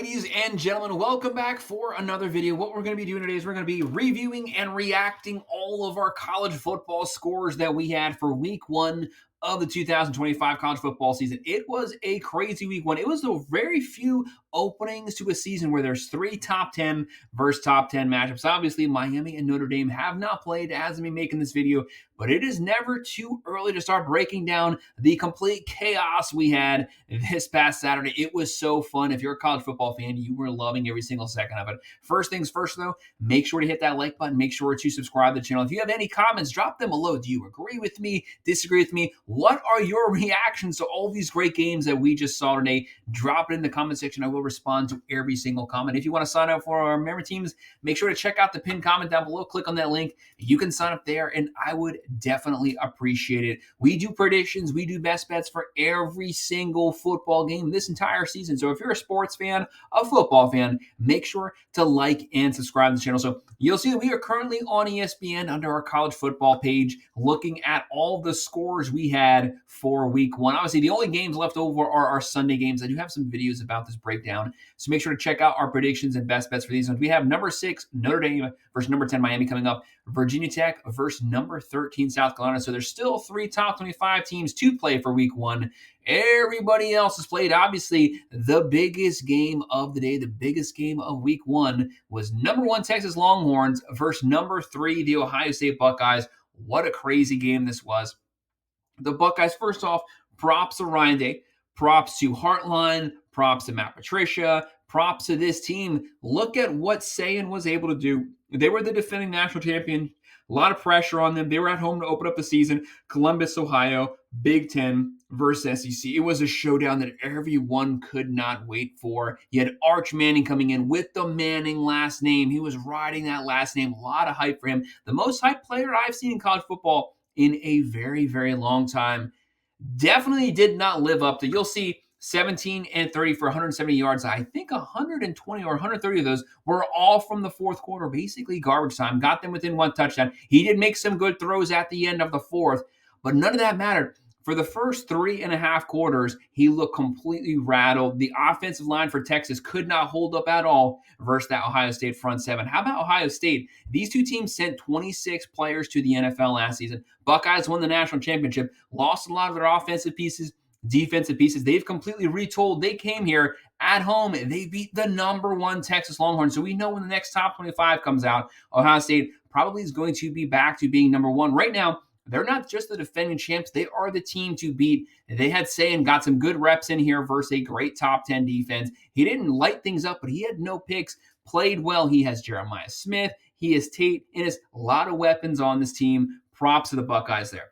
Ladies and gentlemen, welcome back for another video. What we're going to be doing today is we're going to be reviewing and reacting all of our college football scores that we had for week one of the 2025 college football season. It was a crazy week one. It was the very few openings to a season where there's three top 10 versus top 10 matchups. Obviously, Miami and Notre Dame have not played as I'm making this video, but it is never too early to start breaking down the complete chaos we had this past Saturday. It was so fun. If you're a college football fan, you were loving every single second of it. First things first, though, make sure to hit that like button. Make sure to subscribe to the channel. If you have any comments, drop them below. Do you agree with me? Disagree with me? What are your reactions to all these great games that we just saw today? Drop it in the comment section. I will respond to every single comment. If you want to sign up for our member teams, make sure to check out the pinned comment down below. Click on that link. You can sign up there, and I would definitely appreciate it. We do predictions. We do best bets for every single football game this entire season. So if you're a sports fan, a football fan, make sure to like and subscribe to the channel. So you'll see that we are currently on ESPN under our college football page, looking at all the scores we had for week one. Obviously, the only games left over are our Sunday games. I do have some videos about this breakdown, so make sure to check out our predictions and best bets for these ones. We have number 6, Notre Dame versus number 10, Miami coming up. Virginia Tech versus number 13, South Carolina. So there's still 3 top 25 teams to play for week one. Everybody else has played. Obviously, the biggest game of the day, the biggest game of week one was number 1, Texas Longhorns versus number 3, the Ohio State Buckeyes. What a crazy game this was. The Buckeyes, first off, props to Ryan Day, props to Heartline, props to Matt Patricia, props to this team. Look at what Saban was able to do. They were the defending national champion. A lot of pressure on them. They were at home to open up the season. Columbus, Ohio, Big Ten versus SEC. It was a showdown that everyone could not wait for. You had Arch Manning coming in with the Manning last name. He was riding that last name. A lot of hype for him. The most hyped player I've seen in college football in a very, very long time. Definitely did not live up to. You'll see 17 and 30 for 170 yards. I think 120 or 130 of those were all from the fourth quarter, basically garbage time. Got them within 1 touchdown. He did make some good throws at the end of the fourth, but none of that mattered. For the first 3.5 quarters, he looked completely rattled. The offensive line for Texas could not hold up at all versus that Ohio State front seven. How about Ohio State? These two teams sent 26 players to the NFL last season. Buckeyes won the national championship, lost a lot of their offensive pieces, defensive pieces. They've completely retold. They came here at home. They beat the number 1 Texas Longhorns. So we know when the next top 25 comes out, Ohio State probably is going to be back to being number 1. Right now, they're not just the defending champs. They are the team to beat. They had Saban got some good reps in here versus a great top 10 defense. He didn't light things up, but he had no picks, played well. He has Jeremiah Smith. He has Tate. It is a lot of weapons on this team. Props to the Buckeyes there.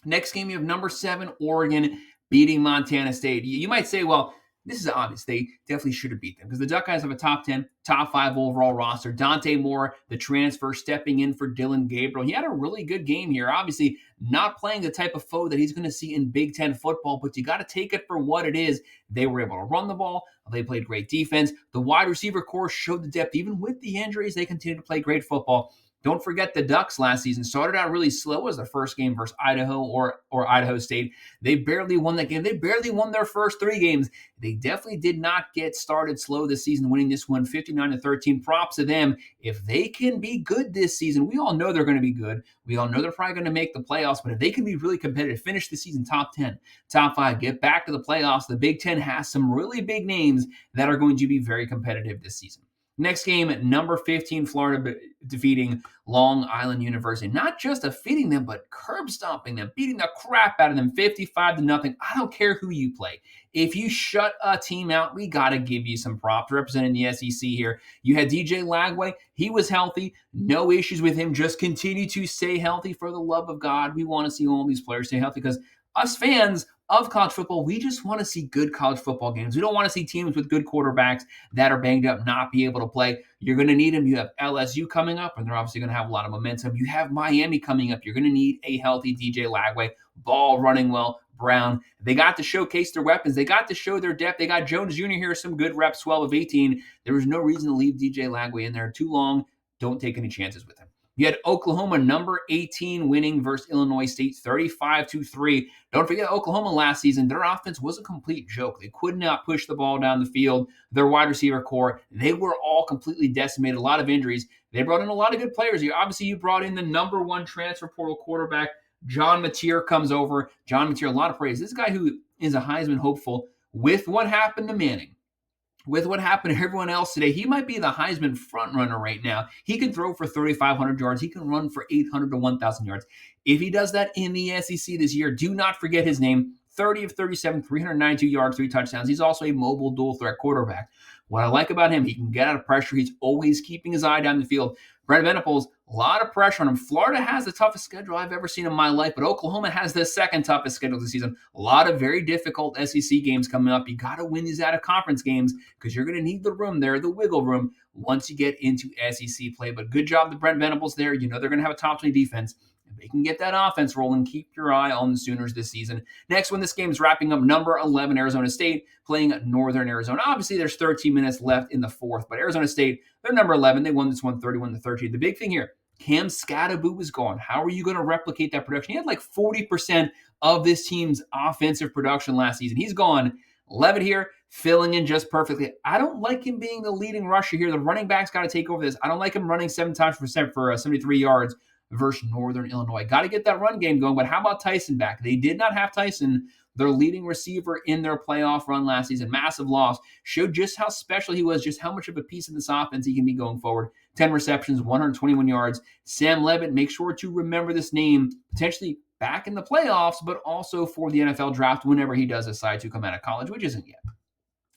Next game, you have number 7, Oregon, beating Montana State. You might say, well, this is obvious. They definitely should have beat them because the Duckeyes have a top 10, top 5 overall roster. Dante Moore, the transfer, stepping in for Dylan Gabriel. He had a really good game here. Obviously, not playing the type of foe that he's going to see in Big Ten football, but you got to take it for what it is. They were able to run the ball. They played great defense. The wide receiver core showed the depth. Even with the injuries, they continue to play great football. Don't forget the Ducks last season started out really slow as their first game versus Idaho or Idaho State. They barely won that game. They barely won their first 3 games. They definitely did not get started slow this season, winning this one 59-13. Props to them. If they can be good this season, we all know they're going to be good. We all know they're probably going to make the playoffs, but if they can be really competitive, finish the season top 10, top 5, get back to the playoffs, the Big Ten has some really big names that are going to be very competitive this season. Next game, number 15, Florida defeating Long Island University. Not just defeating them, but curb stomping them, beating the crap out of them 55-0. I don't care who you play. If you shut a team out, we got to give you some props representing the SEC here. You had DJ Lagway. He was healthy. No issues with him. Just continue to stay healthy for the love of God. We want to see all these players stay healthy because us fans of college football, we just want to see good college football games. We don't want to see teams with good quarterbacks that are banged up not be able to play. You're going to need them. You have LSU coming up, and they're obviously going to have a lot of momentum. You have Miami coming up. You're going to need a healthy DJ Lagway, ball running well, Brown. They got to showcase their weapons. They got to show their depth. They got Jones Jr. here, some good reps, 12 of 18. There was no reason to leave DJ Lagway in there too long. Don't take any chances with him. You had Oklahoma number 18 winning versus Illinois State 35-3. Don't forget Oklahoma last season, their offense was a complete joke. They could not push the ball down the field. Their wide receiver core, they were all completely decimated, a lot of injuries. They brought in a lot of good players. You brought in the number one transfer portal quarterback. John Mateer comes over. John Mateer, a lot of praise. This guy who is a Heisman hopeful, with what happened to Manning, with what happened to everyone else today, he might be the Heisman front runner right now. He can throw for 3,500 yards. He can run for 800 to 1,000 yards. If he does that in the SEC this year, do not forget his name. 30 of 37, 392 yards, 3 touchdowns. He's also a mobile dual threat quarterback. What I like about him, he can get out of pressure. He's always keeping his eye down the field. Brent Venables, a lot of pressure on him. Florida has the toughest schedule I've ever seen in my life, but Oklahoma has the second toughest schedule this season. A lot of very difficult SEC games coming up. You got to win these out-of-conference games because you're going to need the room there, the wiggle room, once you get into SEC play. But good job to Brent Venables there. You know they're going to have a top 20 defense. If they can get that offense rolling, keep your eye on the Sooners this season. Next one, this game is wrapping up, number 11 Arizona State playing Northern Arizona. Obviously, there's 13 minutes left in the fourth, but Arizona State, they're number 11. They won this one 31-13. The big thing here, Cam Skattebo is gone. How are you going to replicate that production? He had like 40% of this team's offensive production last season. He's gone. Levitt here, filling in just perfectly. I don't like him being the leading rusher here. The running back's got to take over this. I don't like him running 7 times for 73 yards versus Northern Illinois. Got to get that run game going, but how about Tyson back? They did not have Tyson, their leading receiver in their playoff run last season. Massive loss. Showed just how special he was, just how much of a piece of this offense he can be going forward. 10 receptions, 121 yards. Sam Levitt, make sure to remember this name, potentially back in the playoffs, but also for the NFL draft whenever he does decide to come out of college, which isn't yet.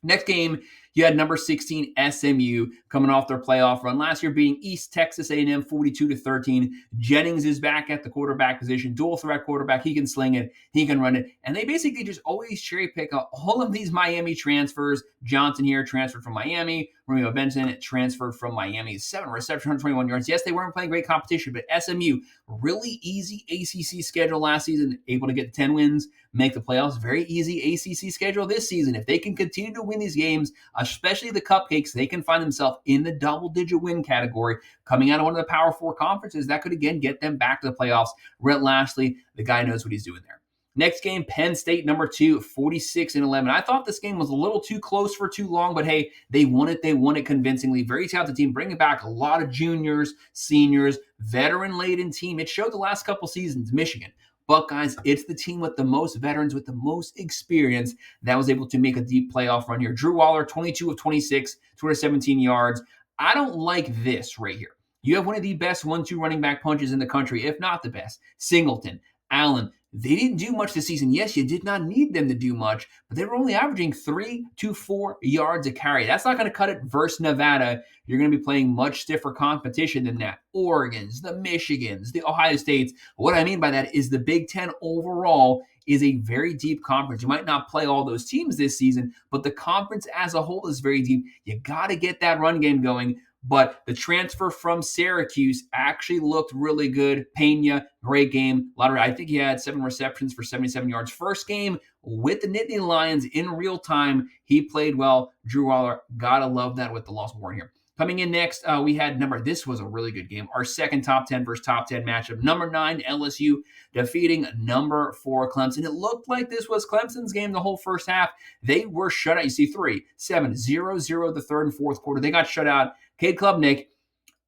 Next game, you had number 16 SMU coming off their playoff run last year, beating East Texas A&M 42-13. Jennings is back at the quarterback position, dual threat quarterback. He can sling it, he can run it, and they basically just always cherry pick all of these Miami transfers. Johnson here transferred from Miami. Romeo Benson transferred from Miami. 7 receptions, 121 yards. Yes, they weren't playing great competition, but SMU, really easy ACC schedule last season, able to get 10 wins, make the playoffs. Very easy ACC schedule this season. If they can continue to win these games, especially the cupcakes, they can find themselves in the double-digit win category coming out of one of the Power 4 conferences. That could, again, get them back to the playoffs. Rhett Lashley, the guy knows what he's doing there. Next game, Penn State, number 2, 46-11. I thought this game was a little too close for too long, but hey, they won it. They won it convincingly. Very talented team, bringing back a lot of juniors, seniors, veteran-laden team. It showed the last couple seasons, Michigan. Buckeyes, it's the team with the most veterans, with the most experience that was able to make a deep playoff run here. Drew Waller, 22 of 26, 217 yards. I don't like this right here. You have one of the best 1-2 running back punches in the country, if not the best. Singleton, Allen, they didn't do much this season. Yes, you did not need them to do much, but they were only averaging 3 to 4 yards a carry. That's not going to cut it versus Nevada. You're going to be playing much stiffer competition than that. Oregons, the Michigans, the Ohio States. What I mean by that is the Big Ten overall is a very deep conference. You might not play all those teams this season, but the conference as a whole is very deep. You got to get that run game going. But the transfer from Syracuse actually looked really good. Pena, great game. I think he had 7 receptions for 77 yards. First game with the Nittany Lions in real time. He played well. Drew Waller, gotta love that with the loss warrant here. Coming in next, we had this was a really good game. Our second top 10 versus top 10 matchup. Number 9, LSU defeating number 4, Clemson. It looked like this was Clemson's game the whole first half. They were shut out. You see 3, 7, 0, 0 the third and fourth quarter. They got shut out. Cade Klubnik,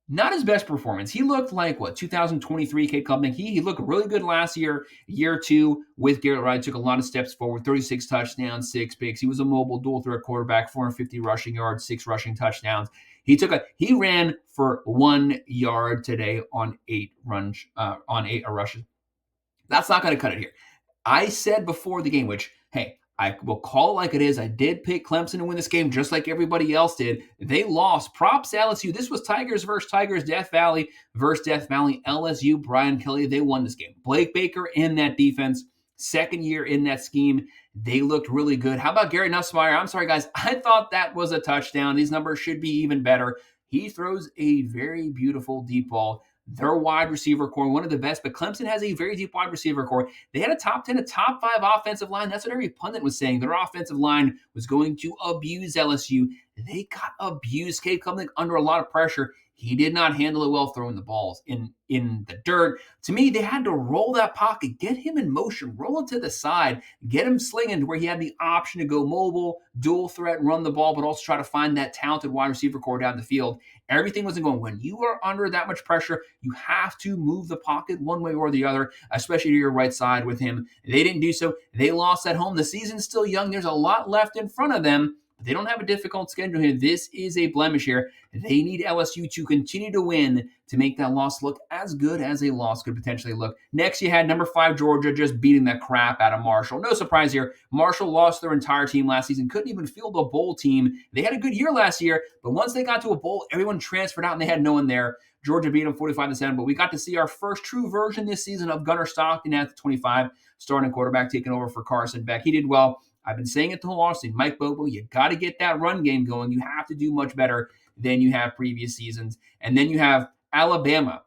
not his best performance. He looked like, 2023 Cade Klubnik. He looked really good last year. Year 2 with Garrett Wright, took a lot of steps forward, 36 touchdowns, 6 picks. He was a mobile dual threat quarterback, 450 rushing yards, 6 rushing touchdowns. He ran for 1 yard today on 8 rushes. That's not going to cut it here. I said before the game, which, hey, I will call it like it is. I did pick Clemson to win this game just like everybody else did. They lost. Props to LSU. This was Tigers versus Tigers, Death Valley versus Death Valley. LSU, Brian Kelly, they won this game. Blake Baker in that defense, second year in that scheme. They looked really good. How about Gary Nussmeier? I'm sorry, guys. I thought that was a touchdown. These numbers should be even better. He throws a very beautiful deep ball. Their wide receiver core, one of the best, but Clemson has a very deep wide receiver core. They had a top 10, a top 5 offensive line. That's what every pundit was saying. Their offensive line was going to abuse LSU. They got abused. Cade Klubnik under a lot of pressure. he did not handle it well throwing the balls in the dirt. To me, they had to roll that pocket, get him in motion, roll it to the side, get him slinging to where he had the option to go mobile, dual threat, and run the ball, but also try to find that talented wide receiver core down the field. Everything wasn't going. When you are under that much pressure, you have to move the pocket one way or the other, especially to your right side with him. They didn't do so. They lost at home. The season's still young. There's a lot left in front of them. But they don't have a difficult schedule here. This is a blemish here. They need LSU to continue to win to make that loss look as good as a loss could potentially look. Next, you had number 5 Georgia just beating the crap out of Marshall. No surprise here. Marshall lost their entire team last season. Couldn't even field a bowl team. They had a good year last year, but once they got to a bowl, everyone transferred out and they had no one there. Georgia beat them 45-7, but we got to see our first true version this season of Gunnar Stockton at the 25, starting quarterback, taking over for Carson Beck. He did well. I've been saying it the whole offseason. Mike Bobo, you got to get that run game going. You have to do much better than you have previous seasons. And then you have Alabama.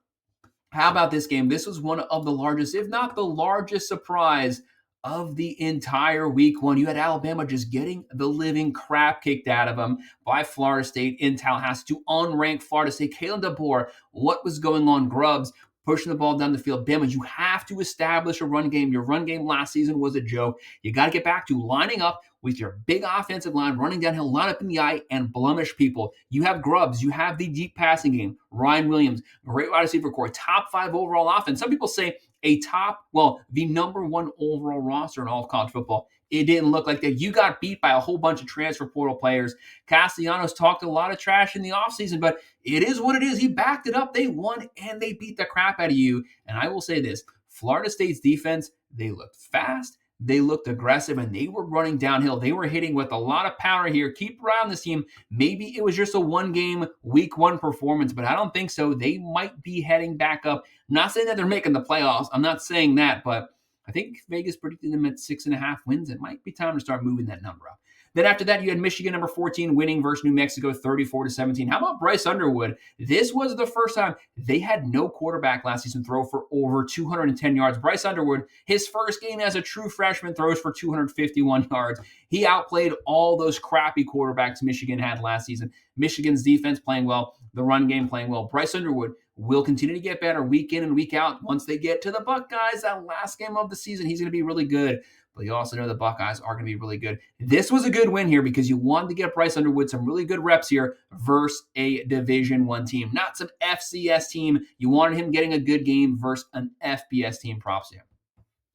How about this game? This was one of the largest, if not the largest surprise of the entire week one. You had Alabama just getting the living crap kicked out of them by Florida State in Tallahassee to unranked Florida State. Kalen DeBoer, what was going on? Grubbs pushing the ball down the field. Bama, you have to establish a run game. Your run game last season was a joke. You got to get back to lining up with your big offensive line, running downhill, line up in the eye, and blemish people. You have Grubbs. You have the deep passing game. Ryan Williams, great wide receiver core, top 5 overall offense. Some people say the number 1 overall roster in all of college football. It didn't look like that. You got beat by a whole bunch of transfer portal players. Castellanos talked a lot of trash in the offseason, but it is what it is. He backed it up. They won, and they beat the crap out of you. And I will say this, Florida State's defense, they looked fast, they looked aggressive, and they were running downhill. They were hitting with a lot of power here. Keep your eye on this team. Maybe it was just a one-game week 1 performance, but I don't think so. They might be heading back up. I'm not saying that they're making the playoffs. I'm not saying that, but I think Vegas predicted them at 6.5 wins. It might be time to start moving that number up. Then after that, you had Michigan, number 14, winning versus New Mexico, 34-17. How about Bryce Underwood? This was the first time they had no quarterback last season throw for over 210 yards. Bryce Underwood, his first game as a true freshman, throws for 251 yards. He outplayed all those crappy quarterbacks Michigan had last season. Michigan's defense playing well, the run game playing well. Bryce Underwood will continue to get better week in and week out. Once they get to the Buckeyes, that last game of the season, he's going to be really good. But you also know the Buckeyes are going to be really good. This was a good win here because you wanted to get Bryce Underwood some really good reps here versus a Division I team, not some FCS team. You wanted him getting a good game versus an FBS team. Props here.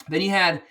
Then you had,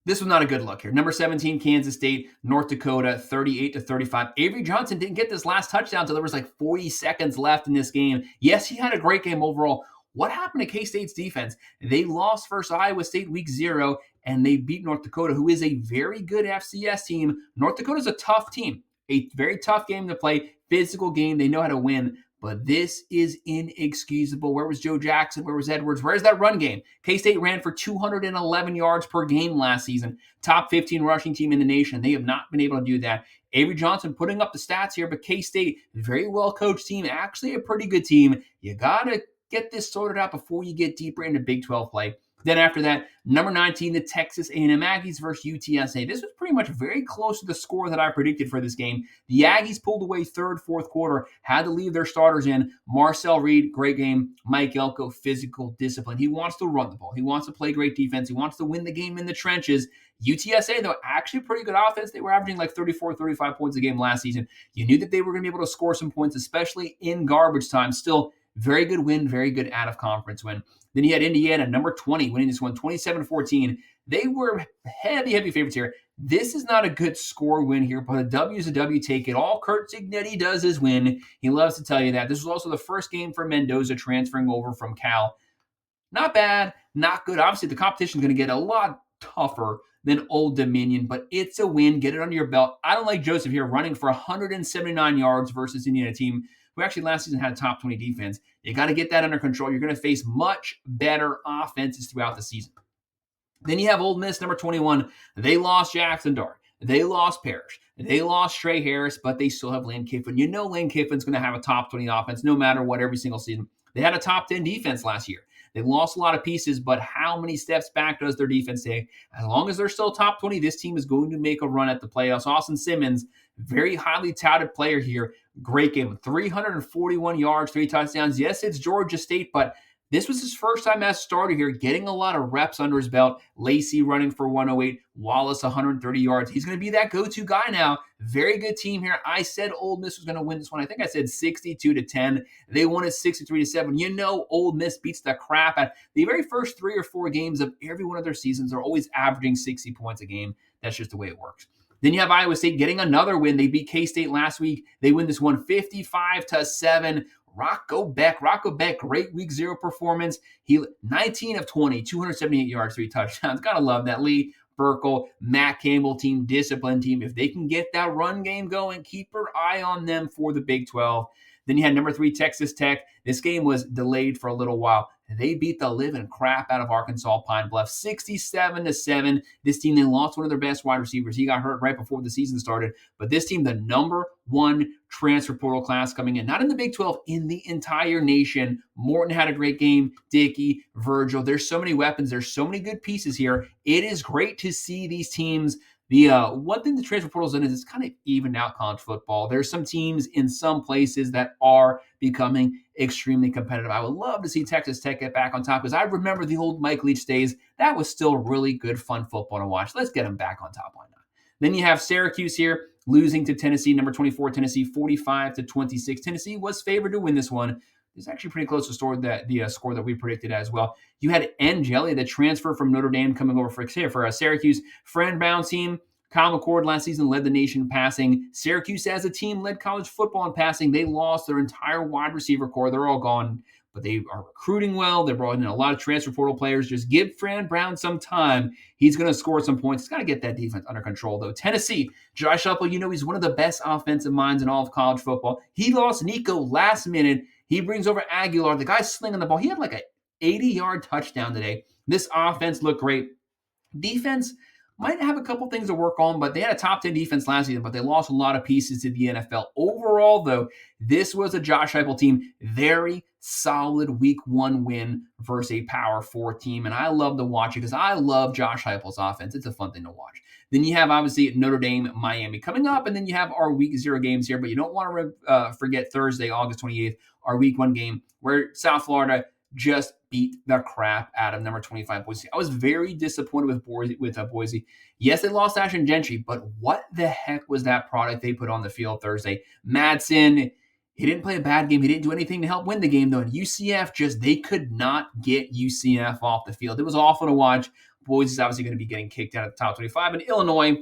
this was not a good look here. Number 17, Kansas State, North Dakota, 38-35. Avery Johnson didn't get this last touchdown until there was like 40 seconds left in this game. Yes, he had a great game overall. What happened to K-State's defense? They lost versus Iowa State week 0, and they beat North Dakota, who is a very good FCS team. North Dakota's a tough team, a very tough game to play, physical game. They know how to win, but this is inexcusable. Where was Joe Jackson? Where was Edwards? Where's that run game? K-State ran for 211 yards per game last season. Top 15 rushing team in the nation. They have not been able to do that. Avery Johnson putting up the stats here, but K-State, very well-coached team, actually a pretty good team. You got to get this sorted out before you get deeper into Big 12 play. Then after that, number 19, the Texas A&M Aggies versus UTSA. This was pretty much very close to the score that I predicted for this game. The Aggies pulled away third, fourth quarter, had to leave their starters in. Marcel Reed, great game. Mike Elko, physical discipline. He wants to run the ball. He wants to play great defense. He wants to win the game in the trenches. UTSA, though, actually pretty good offense. They were averaging like 34, 35 points a game last season. You knew that they were going to be able to score some points, especially in garbage time. Still, very good win, very good out-of-conference win. Then you had Indiana, number 20, winning this one, 27-14. They were heavy favorites here. This is not a good score win here, but a W is a W. Take it. All Curt Cignetti does is win. He loves to tell you that. This was also the first game for Mendoza transferring over from Cal. Not bad, not good. Obviously, the competition is going to get a lot tougher than Old Dominion, but it's a win. Get it under your belt. I don't like Joseph here running for 179 yards versus Indiana team who actually last season had a top 20 defense. You got to get that under control. You're going to face much better offenses throughout the season. Then you have Ole Miss, number 21. They lost Jackson Dart. They lost Parrish. They lost Trey Harris, but they still have Lane Kiffin. You know Lane Kiffin's going to have a top 20 offense no matter what every single season. They had a top 10 defense last year. They lost a lot of pieces, but how many steps back does their defense take? As long as they're still top 20, this team is going to make a run at the playoffs. Austin Simmons, very highly touted player here. Great game, 341 yards, 3 touchdowns. Yes, it's Georgia State, but this was his first time as starter here, getting a lot of reps under his belt. Lacey running for 108, Wallace 130 yards. He's going to be that go-to guy now. Very good team here. I said Ole Miss was going to win this one. I think I said 62-10. They won it 63-7. You know, Ole Miss beats the crap out. The very first 3 or 4 games of every one of their seasons are always averaging 60 points a game. That's just the way it works. Then you have Iowa State getting another win. They beat K-State last week. They win this one 55-7. Rocco Beck, great week 0 performance. He 19 of 20, 278 yards, 3 touchdowns. Gotta love that. Lee Burkle, Matt Campbell team, disciplined team. If they can get that run game going, keep your eye on them for the Big 12. Then you had number 3, Texas Tech. This game was delayed for a little while. They beat the living crap out of Arkansas Pine Bluff, 67-7. This team, they lost one of their best wide receivers. He got hurt right before the season started. But this team, the number 1 transfer portal class coming in, not in the Big 12, in the entire nation. Morton had a great game. Dickey, Virgil. There's so many weapons. There's so many good pieces here. It is great to see these teams. The one thing the transfer portal's done is it's kind of evened out college football. There's some teams in some places that are becoming extremely competitive. I would love to see Texas Tech get back on top because I remember the old Mike Leach days. That was still really good, fun football to watch. Let's get them back on top. Why not? Then you have Syracuse here losing to Tennessee, number 24, Tennessee, 45-26. Tennessee was favored to win this one. It's actually pretty close to the score that we predicted as well. You had Jelly, the transfer from Notre Dame, coming over for Syracuse. Fran Brown's team, Kyle McCord last season led the nation in passing. Syracuse as a team led college football in passing. They lost their entire wide receiver core. They're all gone, but they are recruiting well. They're brought in a lot of transfer portal players. Just give Fran Brown some time. He's going to score some points. He's got to get that defense under control, though. Tennessee, Josh Heupel, you know he's one of the best offensive minds in all of college football. He lost Nico last minute. He brings over Aguilar. The guy's slinging the ball. He had like an 80-yard touchdown today. This offense looked great. Defense might have a couple things to work on, but they had a top 10 defense last season, but they lost a lot of pieces to the NFL. Overall, though, this was a Josh Heupel team. Very solid week 1 win versus a Power 4 team, and I love to watch it because I love Josh Heupel's offense. It's a fun thing to watch. Then you have, obviously, Notre Dame, Miami coming up, and then you have our week 0 games here, but you don't want to forget Thursday, August 28th, our week 1 game where South Florida just beat the crap out of number 25 Boise. I was very disappointed with Boise. Yes, they lost Ashton Gentry, but what the heck was that product they put on the field Thursday? Madsen, he didn't play a bad game. He didn't do anything to help win the game, though. And UCF, they could not get UCF off the field. It was awful to watch. Boise's obviously going to be getting kicked out of the top 25. And Illinois,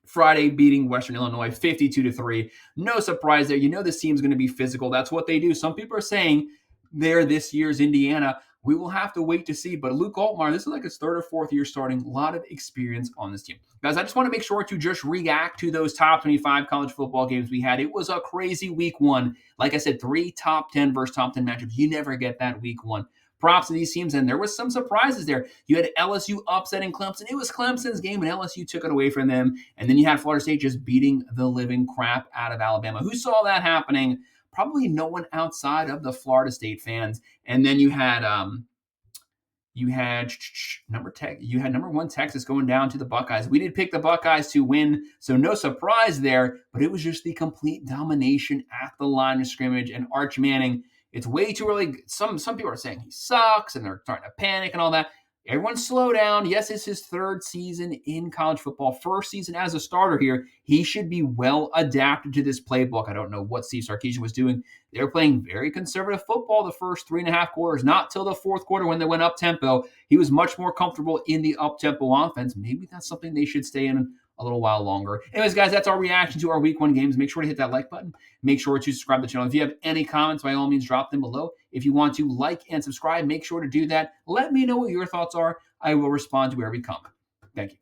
Friday beating Western Illinois 52-3. No surprise there. You know this team's going to be physical. That's what they do. Some people are saying they're this year's Indiana. We will have to wait to see. But Luke Altmaier, this is like his 3rd or 4th year starting. A lot of experience on this team. Guys, I just want to make sure to just react to those top 25 college football games we had. It was a crazy week 1. Like I said, 3 top 10 versus top 10 matchups. You never get that week 1. Props to these teams, and there was some surprises there. You had LSU upsetting Clemson. It was Clemson's game, and LSU took it away from them. And then you had Florida State just beating the living crap out of Alabama. Who saw that happening? Probably no one outside of the Florida State fans. And then you had number 1 Texas going down to the Buckeyes. We did pick the Buckeyes to win, so no surprise there, but it was just the complete domination at the line of scrimmage. And Arch Manning, it's way too early. Some people are saying he sucks, and they're starting to panic and all that. Everyone slow down. Yes, it's his 3rd season in college football. 1st season as a starter here. He should be well adapted to this playbook. I don't know what Steve Sarkisian was doing. They were playing very conservative football the first 3.5 quarters, not till the 4th quarter when they went up-tempo. He was much more comfortable in the up-tempo offense. Maybe that's something they should stay in a little while longer. Anyways, guys, that's our reaction to our week 1 games. Make sure to hit that like button. Make sure to subscribe to the channel. If you have any comments, by all means, drop them below. If you want to like and subscribe, make sure to do that. Let me know what your thoughts are. I will respond to every comment. Thank you.